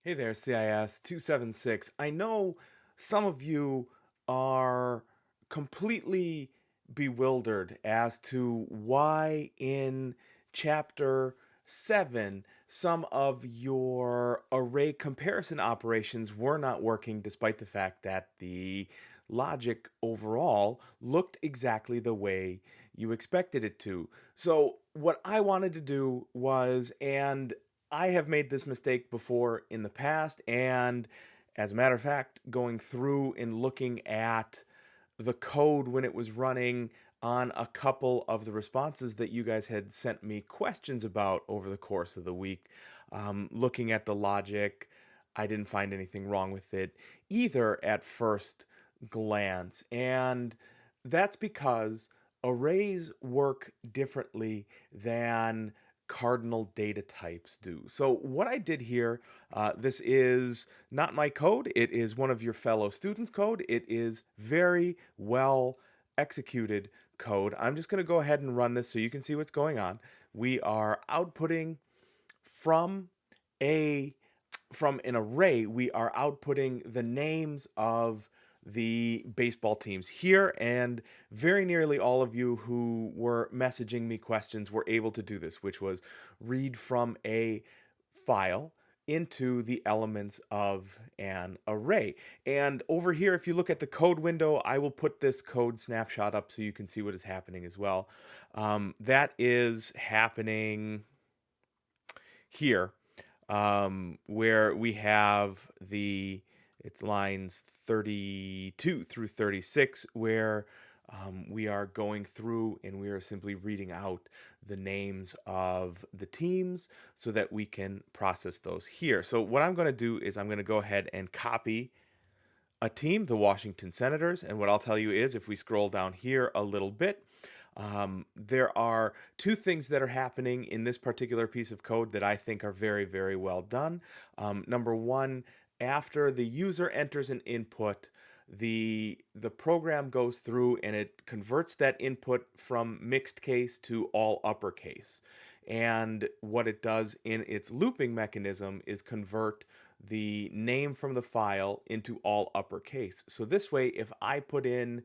Hey there, CIS276. I know some of you are completely bewildered as to why in chapter 7 some of your array comparison operations were not working despite the fact that the logic overall looked exactly the way you expected it to. So what I wanted to do was, and I have made this mistake before in the past, and as a matter of fact, going through and looking at the code when it was running on a couple of the responses that you guys had sent me questions about over the course of the week, looking at the logic, I didn't find anything wrong with it either at first glance. And that's because arrays work differently than cardinal data types do. So what I did here, this is not my code. It is one of your fellow students' code. It is very well executed code. I'm just going to go ahead and run this so you can see what's going on. We are outputting from a from an array, we are outputting the names of the baseball teams here, and very nearly all of you who were messaging me questions were able to do this, which was read from a file into the elements of an array. And over here, if you look at the code window, I will put this code snapshot up so you can see what is happening as well. That is happening here, where we have it's lines 32 through 36, where we are going through and we are simply reading out the names of the teams so that we can process those here. So what I'm going to do is I'm going to go ahead and copy a team, the Washington Senators. And what I'll tell you is if we scroll down here a little bit, there are two things that are happening in this particular piece of code that I think are very, very well done. Number one, after the user enters an input, the program goes through and it converts that input from mixed case to all uppercase. And what it does in its looping mechanism is convert the name from the file into all uppercase. So this way, if I put in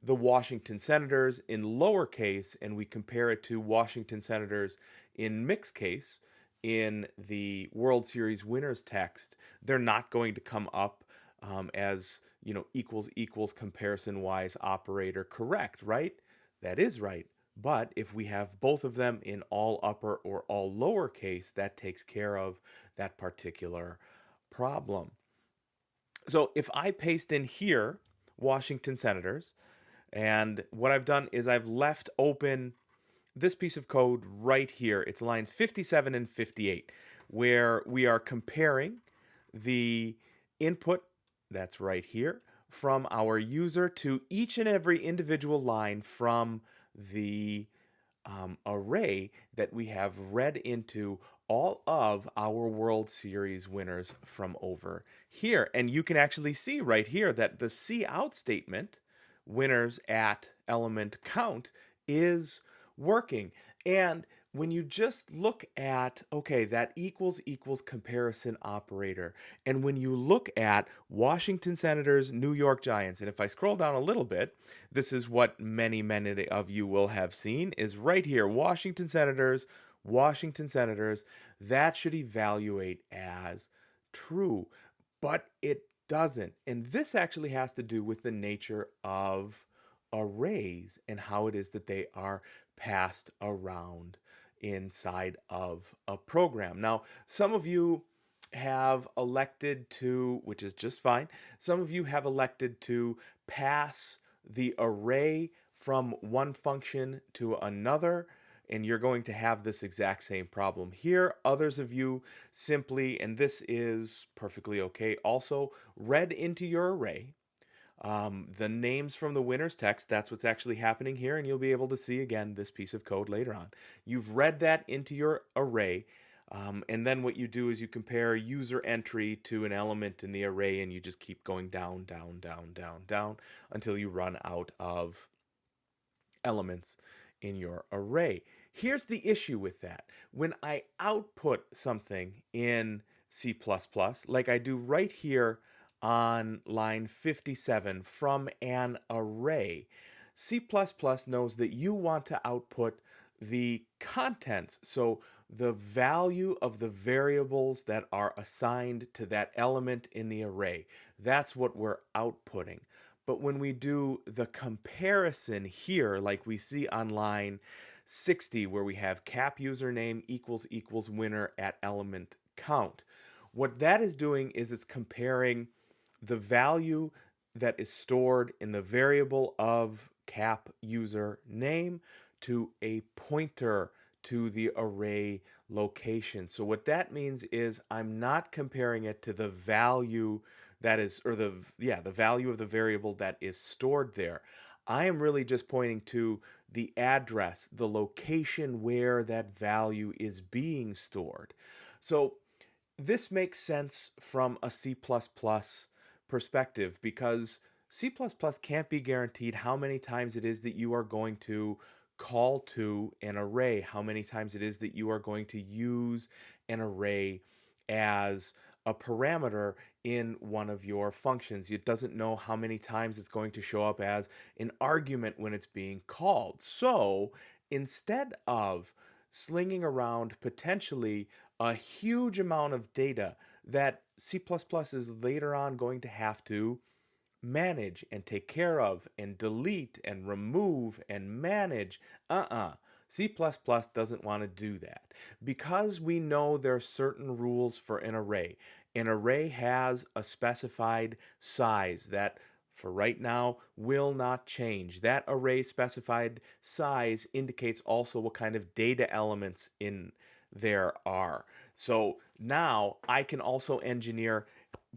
the Washington Senators in lowercase and we compare it to Washington Senators in mixed case in the World Series winners text, they're not going to come up as, equals equals comparison wise operator correct, right? That is right. But if we have both of them in all upper or all lowercase, that takes care of that particular problem. So if I paste in here Washington Senators, and what I've done is I've left open this piece of code right here. It's lines 57 and 58, where we are comparing the input that's right here from our user to each and every individual line from the array that we have read into all of our World Series winners from over here. And you can actually see right here that the C out statement, winners at element count, is working. And when you just look at, okay, that equals equals comparison operator, and when you look at Washington Senators, New York Giants, and if I scroll down a little bit, this is what many, many of you will have seen is right here, Washington Senators, Washington Senators, that should evaluate as true, but it doesn't. And this actually has to do with the nature of arrays and how it is that they are passed around inside of a program. Now, some of you have elected to, which is just fine, some of you have elected to pass the array from one function to another, and you're going to have this exact same problem here. Others of you simply, and this is perfectly okay, also read into your array the names from the winner's text. That's what's actually happening here, and you'll be able to see again this piece of code later on. You've read that into your array, and then what you do is you compare user entry to an element in the array, and you just keep going down, down, down, down, down until you run out of elements in your array. Here's the issue with that. When I output something in C++, like I do right here on line 57 from an array. C++ knows that you want to output the contents, so the value of the variables that are assigned to that element in the array. That's what we're outputting. But when we do the comparison here, like we see on line 60, where we have cap username equals winner at element count, what that is doing is it's comparing the value that is stored in the variable of cap user name to a pointer to the array location. So what that means is I'm not comparing it to the value that is, or the value of the variable that is stored there. I am really just pointing to the address, the location where that value is being stored. So this makes sense from a C++ perspective because C++ can't be guaranteed how many times it is that you are going to call to an array, how many times it is that you are going to use an array as a parameter in one of your functions. It doesn't know how many times it's going to show up as an argument when it's being called. So instead of slinging around potentially a huge amount of data that C++ is later on going to have to manage and take care of and delete and remove and manage. C++ doesn't want to do that. Because we know there are certain rules for an array. An array has a specified size that for right now will not change. That array specified size indicates also what kind of data elements in there are. So now I can also engineer,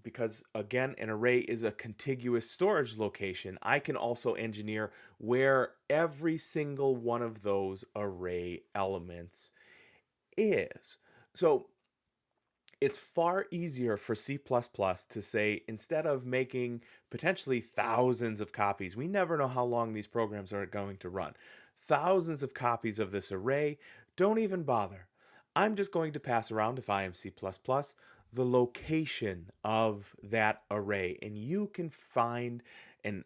because again an array is a contiguous storage location, I can also engineer where every single one of those array elements is. So it's far easier for C++ to say, instead of making potentially thousands of copies, we never know how long these programs are going to run, thousands of copies of this array, don't even bother. I'm just going to pass around, if I am C++, the location of that array, and you can find and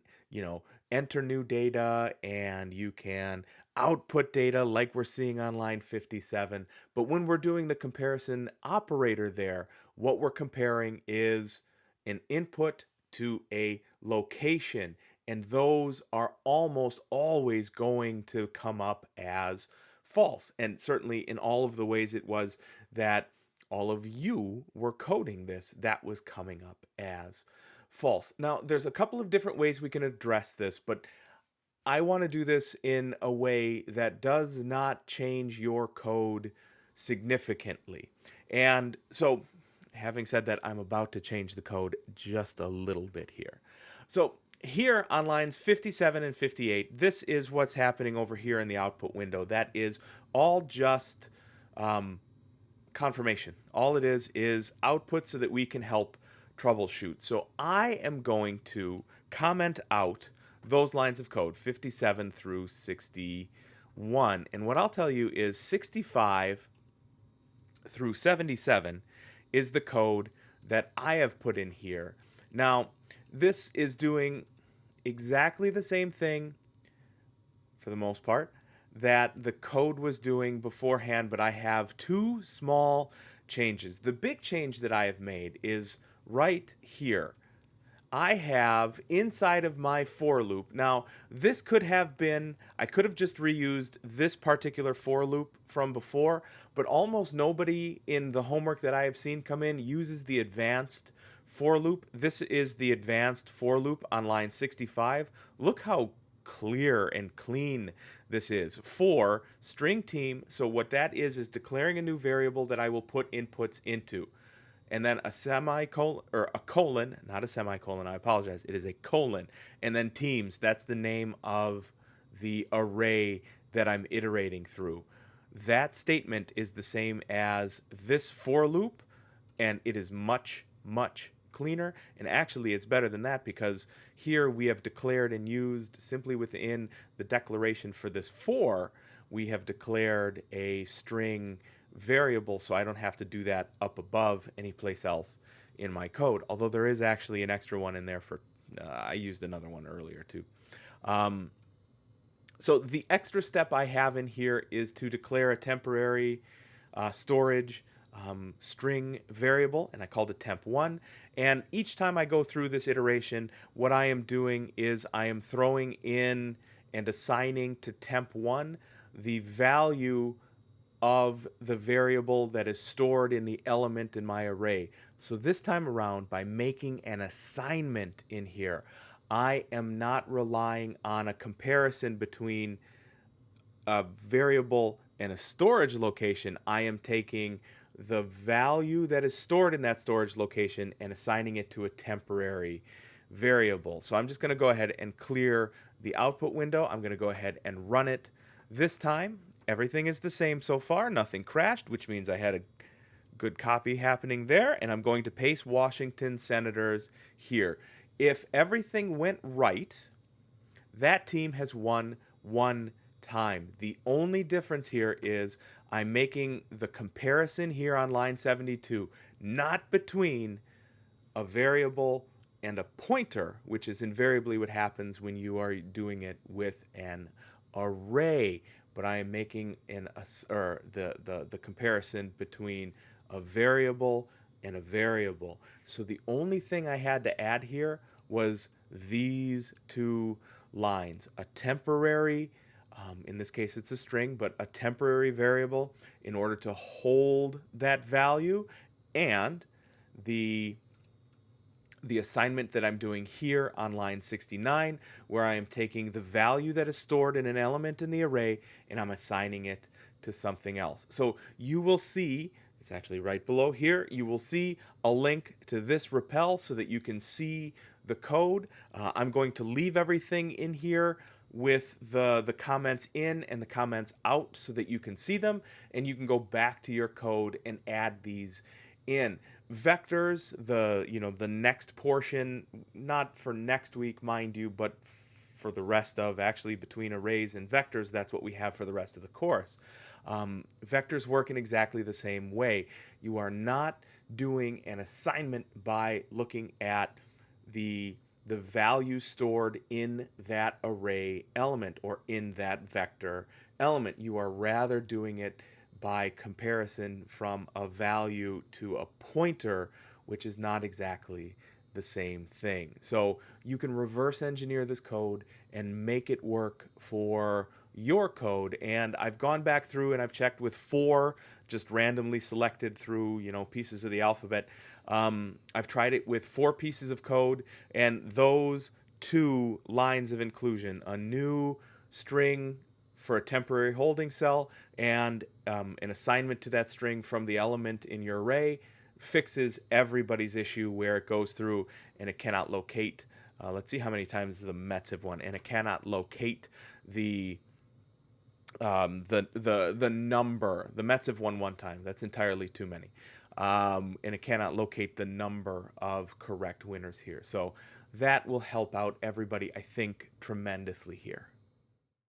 enter new data, and you can output data like we're seeing on line 57. But when we're doing the comparison operator there, what we're comparing is an input to a location, and those are almost always going to come up as false. And certainly in all of the ways it was that all of you were coding this, that was coming up as false. Now, there's a couple of different ways we can address this, but I want to do this in a way that does not change your code significantly. And so, having said that, I'm about to change the code just a little bit here. So here on lines 57 and 58, this is what's happening over here in the output window. That is all just confirmation. All it is output so that we can help troubleshoot. So I am going to comment out those lines of code, 57 through 61. And what I'll tell you is 65 through 77 is the code that I have put in here. Now, this is doing exactly the same thing, for the most part, that the code was doing beforehand, but I have two small changes. The big change that I have made is right here. I have inside of my for loop. Now, this could have been, I could have just reused this particular for loop from before, but almost nobody in the homework that I have seen come in uses the advanced for loop. This is the advanced for loop on line 65. Look how clear and clean this is. For string team, so what that is declaring a new variable that I will put inputs into. And then a semicolon, or a colon, not a semicolon, I apologize, it is a colon. And then teams, that's the name of the array that I'm iterating through. That statement is the same as this for loop, and it is much, much cleaner. And actually, it's better than that, because here we have declared and used simply within the declaration for this for, we have declared a string variable, so I don't have to do that up above anyplace else in my code. Although there is actually an extra one in there for, I used another one earlier too. Um, so the extra step I have in here is to declare a temporary storage string variable, and I called it temp1. And each time I go through this iteration, what I am doing is I am throwing in and assigning to temp1 the value of the variable that is stored in the element in my array. So this time around, by making an assignment in here, I am not relying on a comparison between a variable and a storage location. I am taking the value that is stored in that storage location and assigning it to a temporary variable. So I'm just going to go ahead and clear the output window. I'm going to go ahead and run it. This time, everything is the same so far. Nothing crashed, which means I had a good copy happening there. And I'm going to paste Washington Senators here. If everything went right, that team has won one time. The only difference here is I'm making the comparison here on line 72, not between a variable and a pointer, which is invariably what happens when you are doing it with an array. But I am making the comparison between a variable and a variable. So the only thing I had to add here was these two lines. A temporary, in this case it's a string, but a temporary variable in order to hold that value, and the assignment that I'm doing here on line 69, where I am taking the value that is stored in an element in the array and I'm assigning it to something else. So you will see, it's actually right below here, you will see a link to this REPL so that you can see the code. I'm going to leave everything in here with the comments in and the comments out so that you can see them, and you can go back to your code and add these in. Vectors, the next portion, not for next week, mind you, but for the rest of, actually between arrays and vectors, that's what we have for the rest of the course. Vectors work in exactly the same way. You are not doing an assignment by looking at the value stored in that array element or in that vector element. You are rather doing it by comparison from a value to a pointer, which is not exactly the same thing. So you can reverse engineer this code and make it work for your code. And I've gone back through and I've checked with 4 just randomly selected through pieces of the alphabet. I've tried it with 4 pieces of code, and those 2 lines of inclusion, a new string for a temporary holding cell and an assignment to that string from the element in your array, fixes everybody's issue where it goes through and it cannot locate. Let's see how many times the Mets have won, and it cannot locate the number. The Mets have won 1 time. That's entirely too many. And it cannot locate the number of correct winners here. So that will help out everybody, I think, tremendously here.